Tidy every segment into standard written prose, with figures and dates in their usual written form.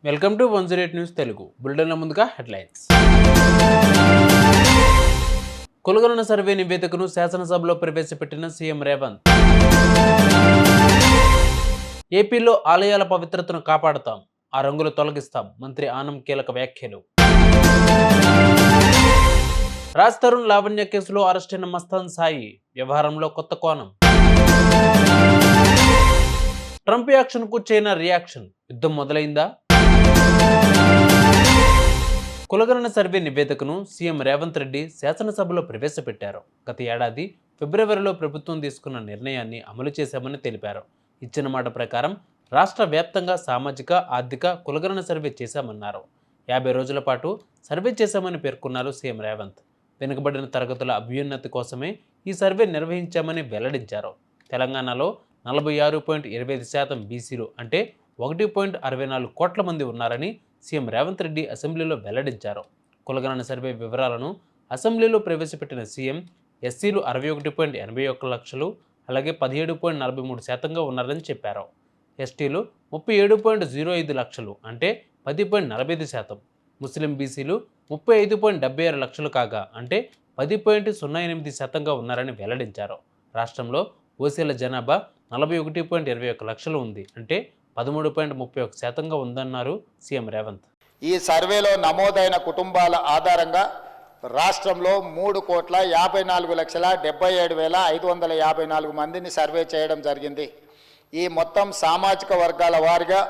Welcome to 108 news Telugu బులెటిన్ల ముందుగా headlines. కులగణన survey నివేదికను శాసనసభలో ప్రవేశపెట్టిన సీఎం రేవంత్. ఏపీలో ఆలయాల పవిత్రతను కాపాడుతాం, ఆ రంగులు తొలగిస్తాం, మంత్రి ఆనం కీలక వ్యాఖ్యలు. రాజ్ తరుణ్ లావణ్య కేసులో అరెస్టైన మస్తాన్ సాయి, వ్యవహారంలో కొత్త కోణం. ట్రంప్ యాక్షన్కు చైనా రియాక్షన్, యుద్ధం మొదలైందా? కులగణన సర్వే నివేదికను సీఎం రేవంత్ రెడ్డి శాసనసభలో ప్రవేశపెట్టారు. గత ఏడాది ఫిబ్రవరిలో ప్రభుత్వం తీసుకున్న నిర్ణయాన్ని అమలు చేశామని తెలిపారు. ఇచ్చిన మాట ప్రకారం రాష్ట్ర వ్యాప్తంగా సామాజిక, ఆర్థిక కులగణన సర్వే చేశామన్నారు. 50 రోజుల పాటు సర్వే చేశామని పేర్కొన్నారు సీఎం రేవంత్. వెనుకబడిన తరగతుల అభ్యున్నతి కోసమే ఈ సర్వే నిర్వహించామని వెల్లడించారు. తెలంగాణలో 46.25% బీసీలు అంటే 1.64 కోట్ల మంది ఉన్నారని సీఎం రేవంత్ రెడ్డి అసెంబ్లీలో వెల్లడించారు. కులగణన సర్వే వివరాలను అసెంబ్లీలో ప్రవేశపెట్టిన సీఎం ఎస్సీలు 61.81 లక్షలు, అలాగే 17.43%గా ఉన్నారని చెప్పారు. ఎస్టీలు 37.05 లక్షలు అంటే 10.45%, ముస్లిం బీసీలు 35.76 లక్షలు కాగా అంటే 10.08%గా ఉన్నారని వెల్లడించారు. రాష్ట్రంలో ఓసీల జనాభా 41.21 లక్షలు ఉంది అంటే 13.31%గా ఉందన్నారు సీఎం రేవంత్. ఈ సర్వేలో నమోదైన కుటుంబాల ఆధారంగా రాష్ట్రంలో 3,54,77,554 మందిని సర్వే చేయడం జరిగింది. ఈ మొత్తం సామాజిక వర్గాల వారిగా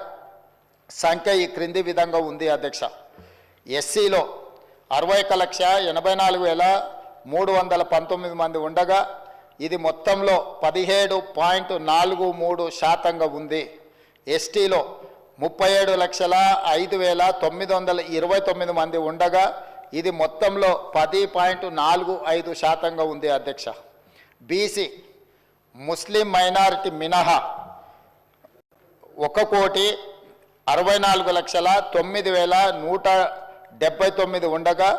సంఖ్య ఈ క్రింది విధంగా ఉంది అధ్యక్ష. ఎస్సీలో 61,84,319 మంది ఉండగా ఇది మొత్తంలో 17.43%గా ఉంది. ఎస్టీలో 37,05,929 మంది ఉండగా ఇది మొత్తంలో 10.45%గా ఉంది అధ్యక్ష. బీసీ ముస్లిం మైనారిటీ మినహా 1,64,09,179 ఉండగా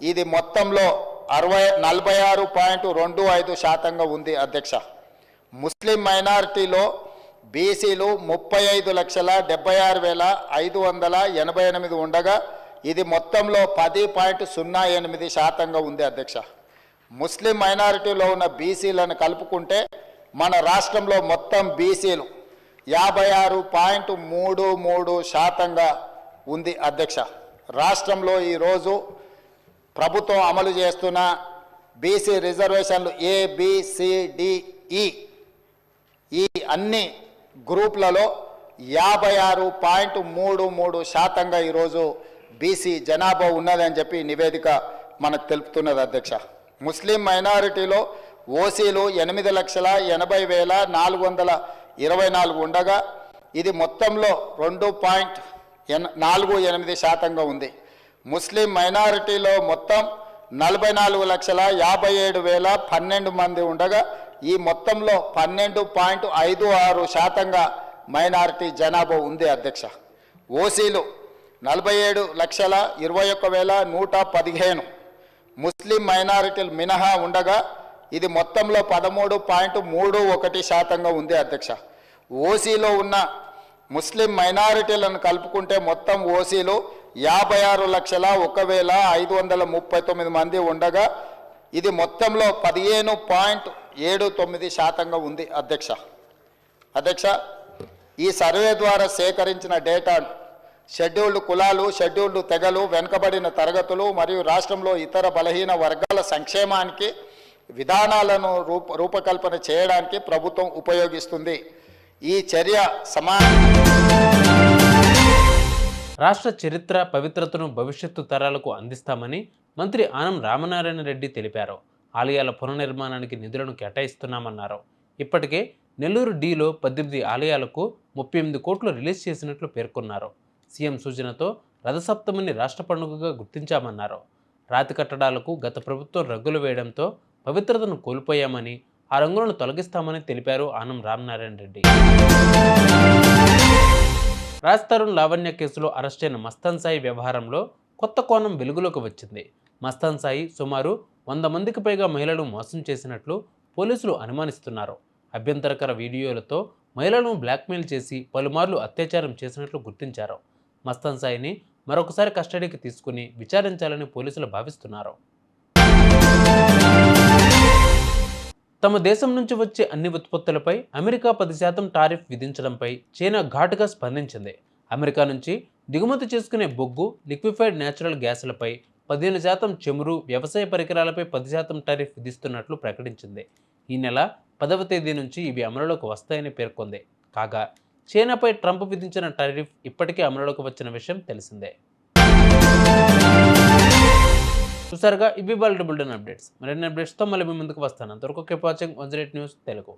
ఇది మొత్తంలో 46.25%గా ఉంది అధ్యక్ష. ముస్లిం మైనారిటీలో బీసీలు 35,76,588 ఉండగా ఇది మొత్తంలో 10.08%గా ఉంది అధ్యక్ష. ముస్లిం మైనారిటీలో ఉన్న బీసీలను కలుపుకుంటే మన రాష్ట్రంలో మొత్తం బీసీలు 56.33%గా ఉంది అధ్యక్ష. రాష్ట్రంలో ఈరోజు ప్రభుత్వం అమలు చేస్తున్న బీసీ రిజర్వేషన్లు ABCDE ఈ అన్ని గ్రూప్లలో 56.33%గా ఈరోజు బీసీ జనాభా ఉన్నదని చెప్పి నివేదిక మనకు తెలుపుతున్నది అధ్యక్ష. ముస్లిం మైనారిటీలో ఓసీలు 8,80,424 ఉండగా ఇది మొత్తంలో 2.48%గా ఉంది. ముస్లిం మైనారిటీలో మొత్తం 44,57,12 మంది ఉండగా ఈ మొత్తంలో 12.56%గా మైనారిటీ జనాభా ఉంది అధ్యక్ష. ఓసీలు 47,21,115 ముస్లిం మైనారిటీలు మినహా ఉండగా ఇది మొత్తంలో 13.31%గా ఉంది అధ్యక్ష. ఓసీలో ఉన్న ముస్లిం మైనారిటీలను కలుపుకుంటే మొత్తం ఓసీలు 56,01,539 మంది ఉండగా ఇది మొత్తంలో 15.79%గా ఉంది అధ్యక్ష. ఈ సర్వే ద్వారా సేకరించిన డేటాను షెడ్యూల్డ్ కులాలు, షెడ్యూల్డ్ తెగలు, వెనుకబడిన తరగతులు మరియు రాష్ట్రంలో ఇతర బలహీన వర్గాల సంక్షేమానికి విధానాలను రూపకల్పన చేయడానికి ప్రభుత్వం ఉపయోగిస్తుంది. ఈ చర్య రాష్ట్ర చరిత్ర పవిత్రతను భవిష్యత్తు తరాలకు అందిస్తామని మంత్రి ఆనం రామనారాయణ రెడ్డి తెలిపారు. ఆలయాల పునర్నిర్మాణానికి నిధులను కేటాయిస్తున్నామన్నారు. ఇప్పటికే నెల్లూరు డీలో 18 ఆలయాలకు 38 కోట్లు రిలీజ్ చేసినట్లు పేర్కొన్నారు. సీఎం సూచనతో రథసప్తమిని రాష్ట్ర పండుగగా గుర్తించామన్నారు. రాతి కట్టడాలకు గత ప్రభుత్వం రంగులు వేయడంతో పవిత్రతను కోల్పోయామని, ఆ రంగులను తొలగిస్తామని తెలిపారు ఆనం రామనారాయణ రెడ్డి. రాజ్ తరుణ్ లావణ్య కేసులో అరెస్టైన మస్తాన్ సాయి వ్యవహారంలో కొత్త కోణం వెలుగులోకి వచ్చింది. మస్తాన్ సాయి సుమారు 100 మందికి పైగా మహిళలను మోసం చేసినట్లు పోలీసులు అనుమానిస్తున్నారు. అభ్యంతరకర వీడియోలతో మహిళలను బ్లాక్మెయిల్ చేసి పలుమార్లు అత్యాచారం చేసినట్లు గుర్తించారు. మస్తాన్ సాయిని మరొకసారి కస్టడీకి తీసుకుని విచారించాలని పోలీసులు భావిస్తున్నారు. తమ దేశం నుంచి వచ్చే అన్ని ఉత్పత్తులపై అమెరికా 10% టారిఫ్ విధించడంపై చైనా ఘాటుగా స్పందించింది. అమెరికా నుంచి దిగుమతి చేసుకునే బొగ్గు, లిక్విఫైడ్ న్యాచురల్ గ్యాస్లపై 15% చమురు, వ్యవసాయ పరికరాలపై 10% టారిఫ్ విధిస్తున్నట్లు ప్రకటించింది. ఈ నెల 10వ తేదీ నుంచి ఇవి అమలులోకి వస్తాయని పేర్కొంది. కాగా చైనాపై ట్రంప్ విధించిన టారిఫ్ ఇప్పటికే అమలులోకి వచ్చిన విషయం తెలిసిందే. చూసారుగా, ఇవి వాళ్ళ బులెటిన్ అప్డేట్స్. మరిన్ని అప్డేట్స్తో మళ్ళీ మీ ముందుకు వస్తాను. అంతవరకు కీప్ వాచింగ్ 108 న్యూస్ తెలుగు.